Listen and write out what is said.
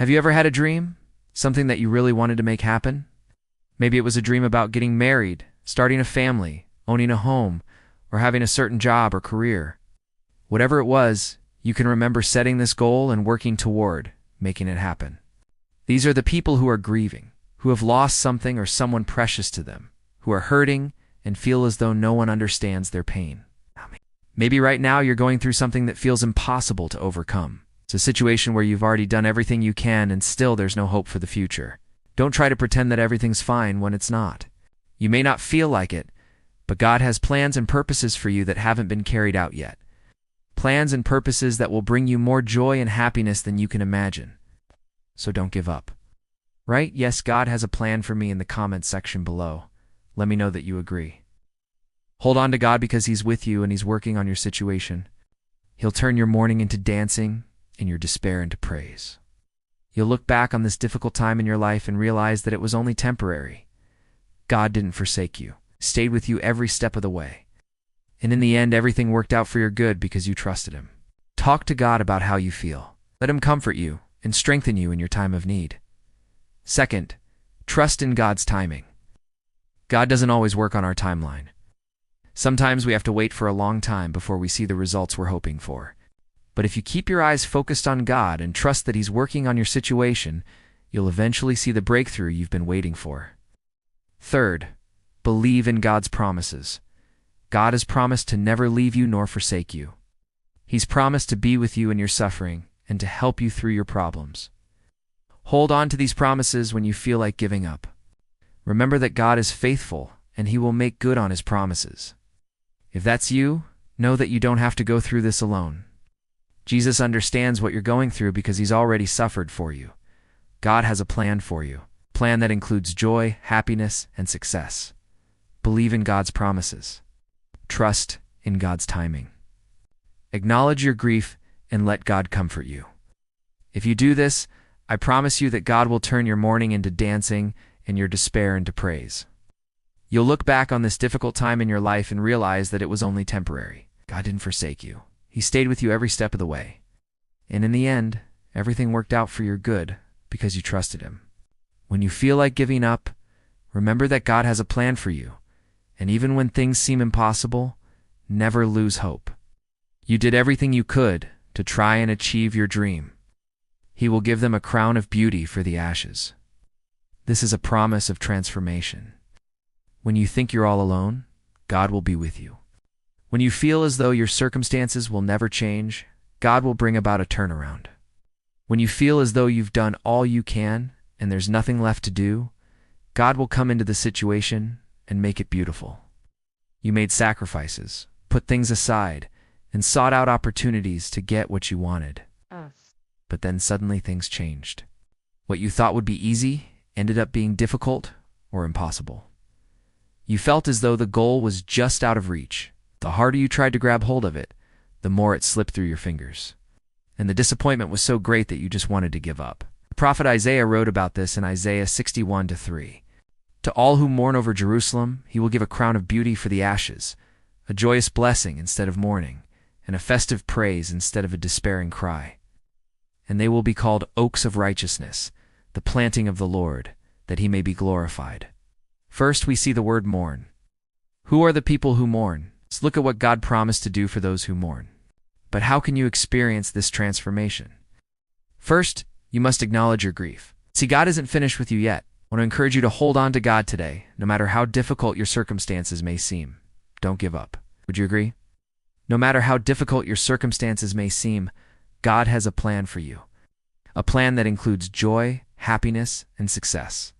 Have you ever had a dream? Something that you really wanted to make happen? Maybe it was a dream about getting married, starting a family, owning a home, or having a certain job or career. Whatever it was, you can remember setting this goal and working toward making it happen. These are the people who are grieving, who have lost something or someone precious to them, who are hurting and feel as though no one understands their pain. Maybe right now you're going through something that feels impossible to overcome. It's a situation where you've already done everything you can and still there's no hope for the future. Don't try to pretend that everything's fine when it's not. You may not feel like it, but God has plans and purposes for you that haven't been carried out yet. Plans and purposes that will bring you more joy and happiness than you can imagine. So don't give up. Right? Yes, God has a plan for me in the comments section below. Let me know that you agree. Hold on to God because He's with you and He's working on your situation. He'll turn your mourning into dancing and your despair into praise. You'll look back on this difficult time in your life and realize that it was only temporary. God didn't forsake you, stayed with you every step of the way. And in the end, everything worked out for your good because you trusted Him. Talk to God about how you feel. Let Him comfort you and strengthen you in your time of need. Second, trust in God's timing. God doesn't always work on our timeline. Sometimes we have to wait for a long time before we see the results we're hoping for. But if you keep your eyes focused on God and trust that He's working on your situation, you'll eventually see the breakthrough you've been waiting for. Third, believe in God's promises. God has promised to never leave you nor forsake you. He's promised to be with you in your suffering and to help you through your problems. Hold on to these promises when you feel like giving up. Remember that God is faithful and He will make good on His promises. If that's you, know that you don't have to go through this alone. Jesus understands what you're going through because He's already suffered for you. God has a plan for you, a plan that includes joy, happiness, and success. Believe in God's promises. Trust in God's timing. Acknowledge your grief and let God comfort you. If you do this, I promise you that God will turn your mourning into dancing and your despair into praise. You'll look back on this difficult time in your life and realize that it was only temporary. God didn't forsake you. He stayed with you every step of the way. And in the end, everything worked out for your good because you trusted Him. When you feel like giving up, remember that God has a plan for you. And even when things seem impossible, never lose hope. You did everything you could to try and achieve your dream. He will give them a crown of beauty for the ashes. This is a promise of transformation. When you think you're all alone, God will be with you. When you feel as though your circumstances will never change, God will bring about a turnaround. When you feel as though you've done all you can and there's nothing left to do, God will come into the situation and make it beautiful. You made sacrifices, put things aside, and sought out opportunities to get what you wanted. But then suddenly things changed. What you thought would be easy ended up being difficult or impossible. You felt as though the goal was just out of reach. The harder you tried to grab hold of it, the more it slipped through your fingers. And the disappointment was so great that you just wanted to give up. The prophet Isaiah wrote about this in Isaiah 61:3. To all who mourn over Jerusalem, He will give a crown of beauty for the ashes, a joyous blessing instead of mourning, and a festive praise instead of a despairing cry. And they will be called oaks of righteousness, the planting of the Lord, that He may be glorified. First, we see the word mourn. Who are the people who mourn? Let's look at what God promised to do for those who mourn. But how can you experience this transformation? First, you must acknowledge your grief. See, God isn't finished with you yet. I want to encourage you to hold on to God today, no matter how difficult your circumstances may seem. Don't give up. Would you agree? No matter how difficult your circumstances may seem, God has a plan for you. A plan that includes joy, happiness, and success.